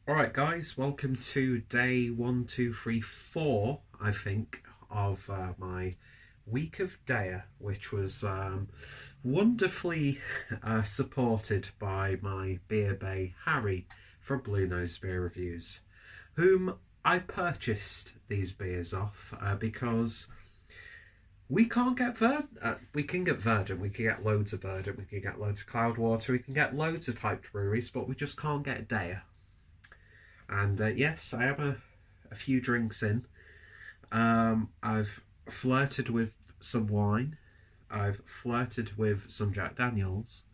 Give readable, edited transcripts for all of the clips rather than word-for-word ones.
Alright guys, welcome to day 1, 2, 3, 4, I think, of my week of Deya, which was wonderfully supported by my Beer Bae Harry from Blue Nose Beer Reviews, whom I purchased these beers off because we can't get we can get Verdant, we can get loads of Verdant, we can get loads of Cloudwater, we can get loads of hyped breweries, but we just can't get Deya. And yes, I am a few drinks in. I've flirted with some wine, I've flirted with some Jack Daniels,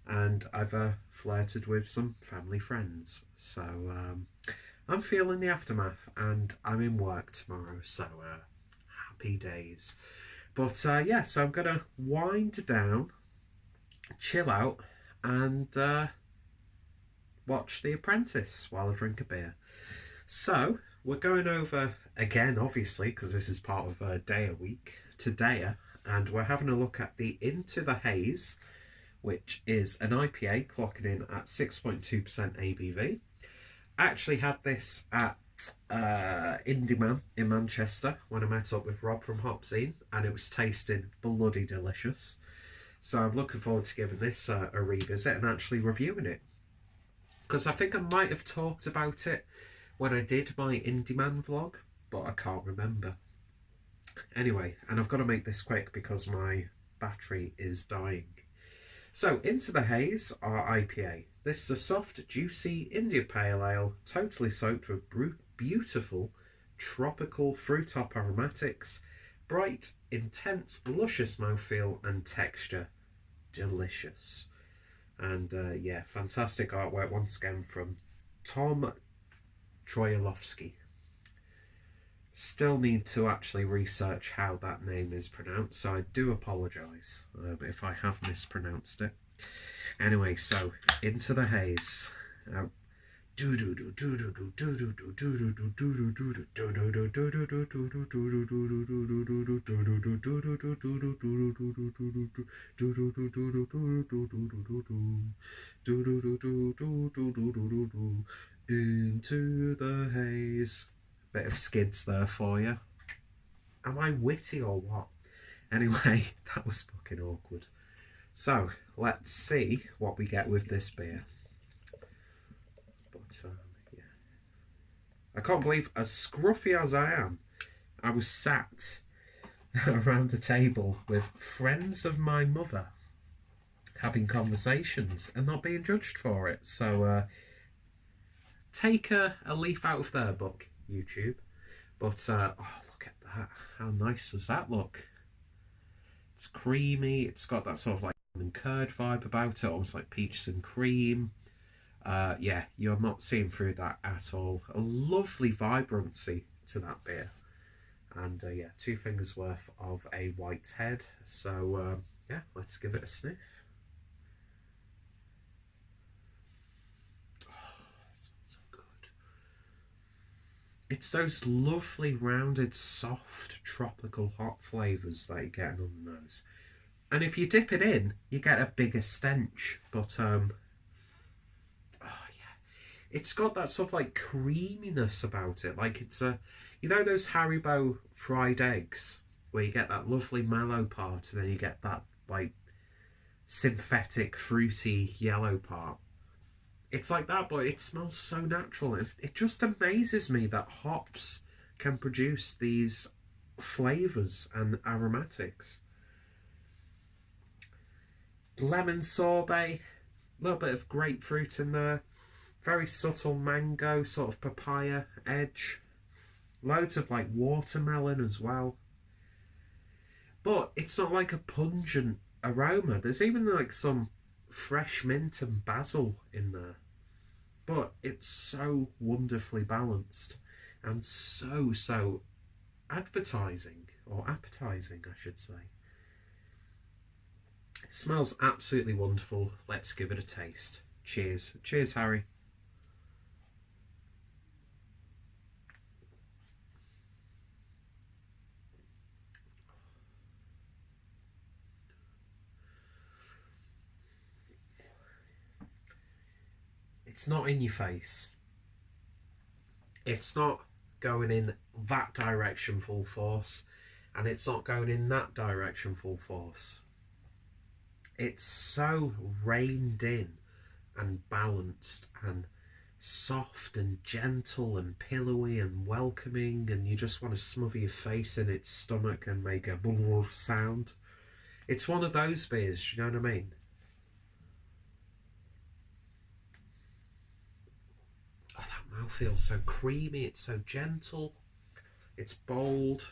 and I've flirted with some family friends. So I'm feeling the aftermath, and I'm in work tomorrow, so happy days. But yeah, so I'm going to wind down, chill out, and watch The Apprentice while I drink a beer. So we're going over again, obviously, because this is part of Deya week, to Deya, and we're having a look at the Into the Haze, which is an IPA clocking in at 6.2% ABV. I actually had this at Indie Man in Manchester when I met up with Rob from Hopzine, and it was tasting bloody delicious. So I'm looking forward to giving this a revisit and actually reviewing it, because I think I might have talked about it when I did my Indie Man vlog, but I can't remember. Anyway, and I've got to make this quick because my battery is dying. So, Into the Haze, our IPA. This is a soft, juicy India Pale Ale, totally soaked with beautiful tropical fruit hop aromatics, bright, intense, luscious mouthfeel and texture. Delicious. And yeah, fantastic artwork once again from Thom Trojanowski. Still need to actually research how that name is pronounced, so I do apologise if I have mispronounced it. Anyway, so Into the Haze. Into the Haze. Bit of skids there for you. Am I witty or what? Anyway, that was fucking awkward. So, let's see what we get with this beer. But, yeah. I can't believe, as scruffy as I am, I was sat around a table with friends of my mother having conversations and not being judged for it. So, take a leaf out of their book, YouTube. But, oh, look at that. How nice does that look? It's creamy. It's got that sort of like lemon curd vibe about it, almost like peaches and cream. Yeah, you're not seeing through that at all. A lovely vibrancy to that beer. And yeah, 2 fingers worth of a white head. So yeah, let's give it a sniff. It's those lovely rounded, soft, tropical hop flavours that you're getting on the nose. And if you dip it in, you get a bigger stench. But, oh yeah. It's got that sort of like creaminess about it. Like it's you know those Haribo fried eggs? Where you get that lovely mellow part and then you get that like synthetic, fruity yellow part. It's like that, but it smells so natural. It just amazes me that hops can produce these flavours and aromatics. Lemon sorbet, a little bit of grapefruit in there, very subtle mango, sort of papaya edge, loads of like watermelon as well. But it's not like a pungent aroma. There's even like some fresh mint and basil in there. But it's so wonderfully balanced and so advertising, or appetising I should say. It smells absolutely wonderful. Let's give it a taste. Cheers. Cheers, Harry. It's not in your face. It's not going in that direction full force, and it's not going in that direction full force. It's so reined in and balanced and soft and gentle and pillowy and welcoming, and you just want to smother your face in its stomach and make a sound. It's one of those beers, you know what I mean? Oh, that mouth feels so creamy, it's so gentle, it's bold.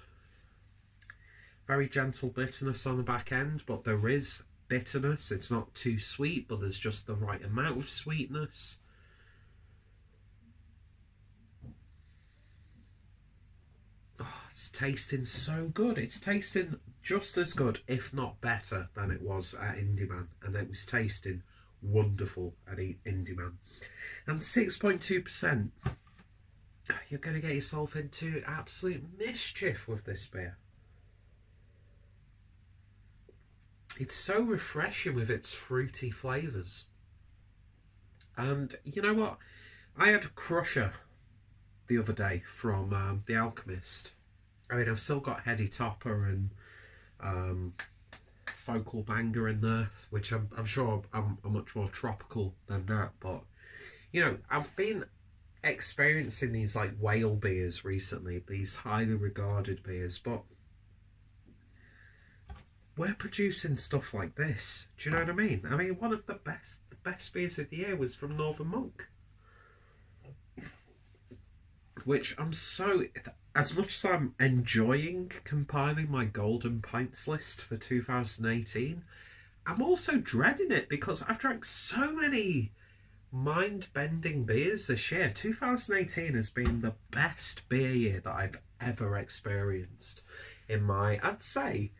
Very gentle bitterness on the back end, but there is bitterness. It's not too sweet, but there's just the right amount of sweetness. Oh, it's tasting so good. It's tasting just as good, if not better, than it was at Indieman. And it was tasting wonderful at Indieman. And 6.2%. You're going to get yourself into absolute mischief with this beer. It's so refreshing with its fruity flavours. And you know what? I had Crusher the other day from The Alchemist. I mean, I've still got Heady Topper and Focal Banger in there, which I'm sure I'm much more tropical than that. But, you know, I've been experiencing these like whale beers recently, these highly regarded beers, but we're producing stuff like this. Do you know what I mean? I mean, one of the best beers of the year was from Northern Monk, which I'm so, as much as I'm enjoying compiling my golden pints list for 2018, I'm also dreading it because I've drank so many mind-bending beers this year. 2018 has been the best beer year that I've ever experienced in my, I'd say,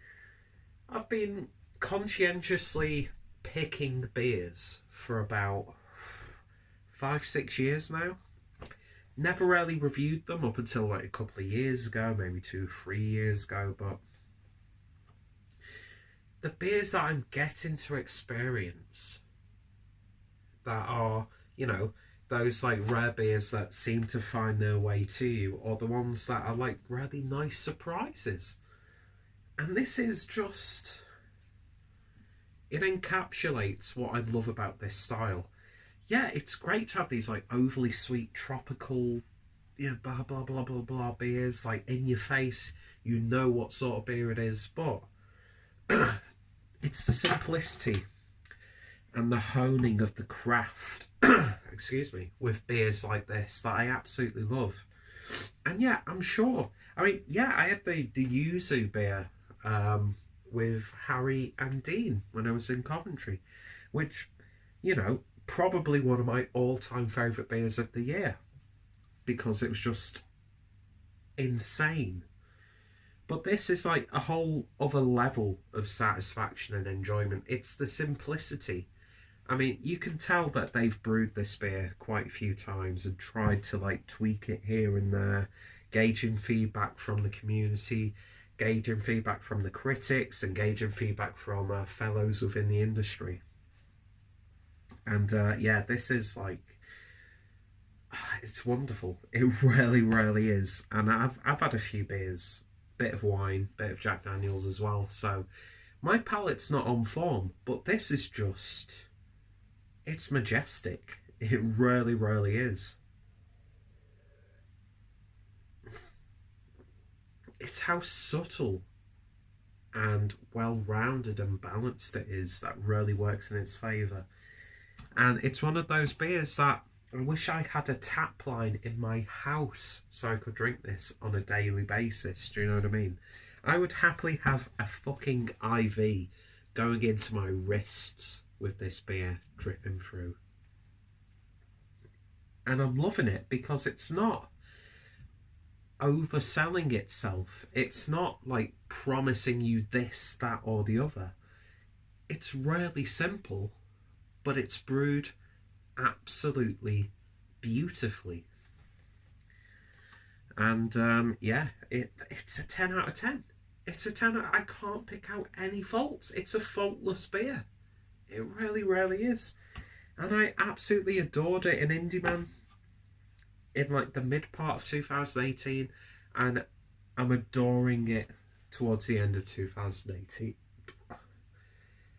I've been conscientiously picking beers for about 5-6 years now. Never really reviewed them up until like a couple of years ago, maybe 2-3 years ago, but the beers that I'm getting to experience that are, you know, those like rare beers that seem to find their way to you, or the ones that are like really nice surprises. And this is just, it encapsulates what I love about this style. Yeah, it's great to have these like overly sweet tropical, you know, blah blah blah blah blah beers like in your face. You know what sort of beer it is, but it's the simplicity and the honing of the craft, excuse me, with beers like this that I absolutely love. And yeah, I'm sure. I mean, yeah, I had the Yuzu beer with Harry and Dean when I was in Coventry, which, you know, probably one of my all-time favourite beers of the year because it was just insane. But this is like a whole other level of satisfaction and enjoyment. It's the simplicity. I mean, you can tell that they've brewed this beer quite a few times and tried to like tweak it here and there, gauging feedback from the community, gauging feedback from the critics, and gauging feedback from fellows within the industry. And yeah, this is like, it's wonderful. It really, really is. And I've had a few beers, bit of wine, bit of Jack Daniels as well. So my palate's not on form, but this is just, it's majestic. It really, really is. It's how subtle and well-rounded and balanced it is that really works in its favour. And it's one of those beers that I wish I had a tap line in my house so I could drink this on a daily basis. Do you know what I mean? I would happily have a fucking IV going into my wrists with this beer dripping through. And I'm loving it because it's not overselling itself. It's not like promising you this, that or the other. It's really simple, but it's brewed absolutely beautifully. And yeah, it's a 10 out of 10. It's a 10 I can't pick out any faults. It's a faultless beer. It really, really is. And I absolutely adored it in Indieman. in like the mid part of 2018, and I'm adoring it towards the end of 2018.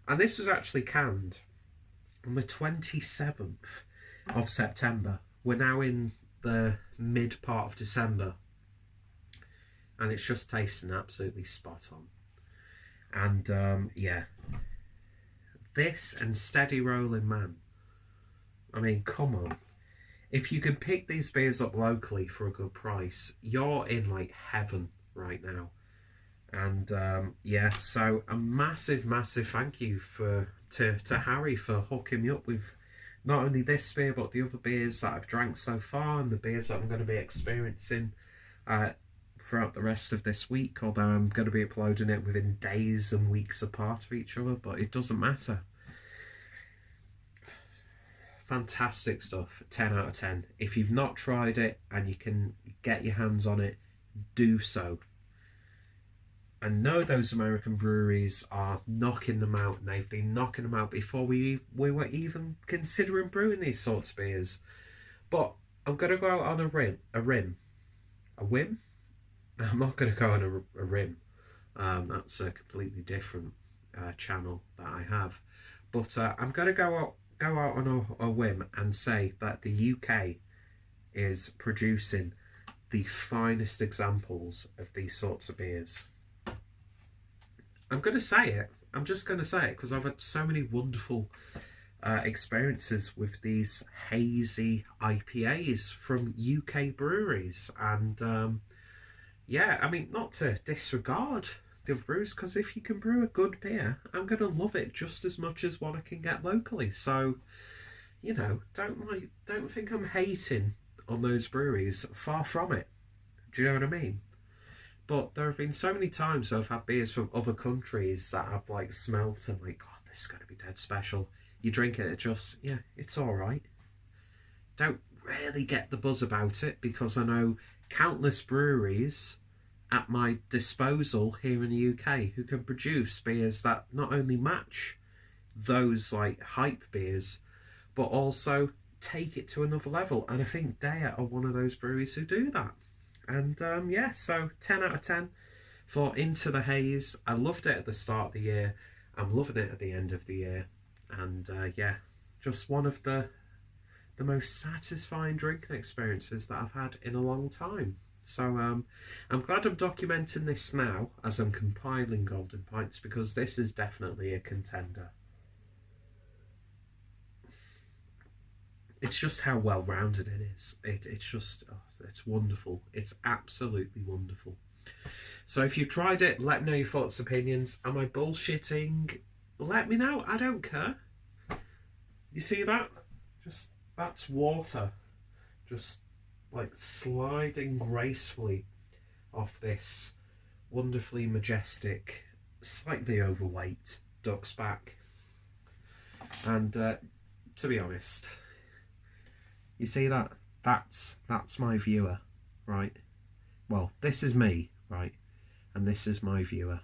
And this was actually canned on the 27th of September. We're now in the mid part of December, and it's just tasting absolutely spot on. And yeah, this and Steady Rolling Man. I mean, come on. If you can pick these beers up locally for a good price, you're in like heaven right now. And yeah, so a massive thank you to Harry for hooking me up with not only this beer but the other beers that I've drank so far and the beers that I'm going to be experiencing throughout the rest of this week, although I'm going to be uploading it within days and weeks apart of each other, but it doesn't matter. Fantastic stuff. 10 out of 10. If you've not tried it and you can get your hands on it, do so. I know those American breweries are knocking them out, and they've been knocking them out before we were even considering brewing these sorts of beers. But I'm going to go out on a whim. I'm not going to go on a rim. That's a completely different channel that I have. But I'm going to go out on a whim and say that the UK is producing the finest examples of these sorts of beers. I'm going to say it. I'm just going to say it because I've had so many wonderful experiences with these hazy IPAs from UK breweries. And yeah, I mean, not to disregard the other brews, because if you can brew a good beer, I'm going to love it just as much as what I can get locally. So, you know, don't think I'm hating on those breweries. Far from it. Do you know what I mean? But there have been so many times I've had beers from other countries that I've like smelt and like, God, this is going to be dead special. You drink it, yeah, it's all right. Don't really get the buzz about it because I know countless breweries at my disposal here in the UK who can produce beers that not only match those like hype beers, but also take it to another level. And I think Deya are one of those breweries who do that. And yeah, so 10 out of 10 for Into the Haze. I loved it at the start of the year. I'm loving it at the end of the year. And yeah, just one of the most satisfying drinking experiences that I've had in a long time. So I'm glad I'm documenting this now as I'm compiling Golden Pints, because this is definitely a contender. It's just how well-rounded it is. It's just, oh, it's wonderful. It's absolutely wonderful. So if you've tried it, let me know your thoughts, opinions. Am I bullshitting? Let me know. I don't care. You see that? Just, that's water. Just like sliding gracefully off this wonderfully majestic, slightly overweight duck's back. And to be honest, you see that? That's my viewer, right? Well, this is me, right? And this is my viewer.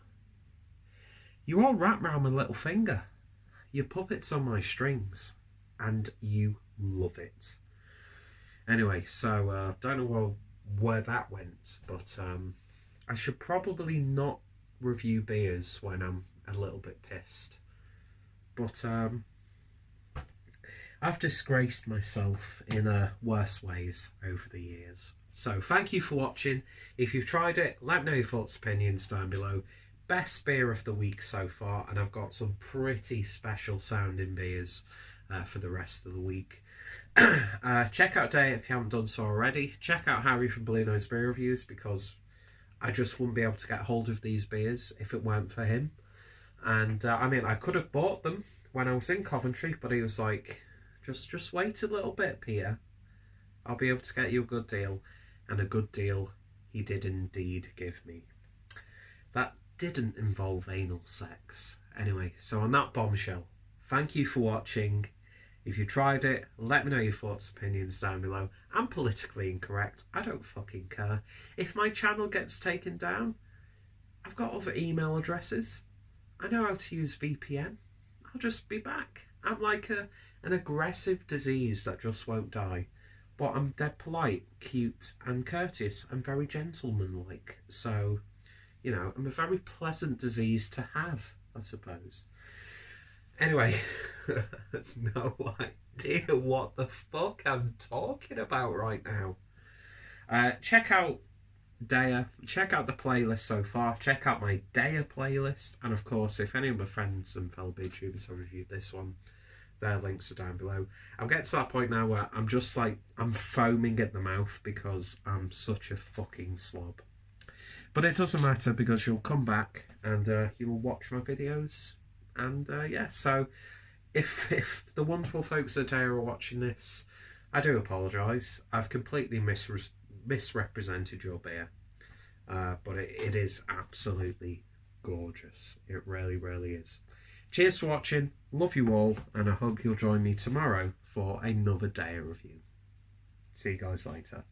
You all wrap round my little finger. You're puppets on my strings. And you love it. Anyway, so don't know where that went, but I should probably not review beers when I'm a little bit pissed. But I've disgraced myself in worse ways over the years. So thank you for watching. If you've tried it, let me know your thoughts, opinions down below. Best beer of the week so far, and I've got some pretty special sounding beers for the rest of the week. Check out Deya if you haven't done so already. Check out Harry from Blue Nose Beer Reviews, because I just wouldn't be able to get hold of these beers if it weren't for him. And I mean, I could have bought them when I was in Coventry, but he was like, just wait a little bit, Peter. I'll be able to get you a good deal. And a good deal he did indeed give me. That didn't involve anal sex. Anyway, so on that bombshell, thank you for watching. If you tried it, let me know your thoughts, opinions down below. I'm politically incorrect. I don't fucking care. If my channel gets taken down, I've got other email addresses. I know how to use VPN. I'll just be back. I'm like an aggressive disease that just won't die. but I'm dead polite, cute and courteous and very gentlemanlike. So, you know, I'm a very pleasant disease to have, I suppose. Anyway, no idea what the fuck I'm talking about right now. Check out Deya, check out the playlist so far, check out my Deya playlist, and of course, if any of my friends and fellow beer tubers have reviewed this one, their links are down below. I'm getting to that point now where I'm just like, I'm foaming at the mouth because I'm such a fucking slob. But it doesn't matter because you'll come back and you'll watch my videos. And yeah, so if the wonderful folks at Deya are watching this, I do apologise. I've completely misrepresented your beer. But it is absolutely gorgeous. It really, really is. Cheers for watching. Love you all. And I hope you'll join me tomorrow for another Deya review. See you guys later.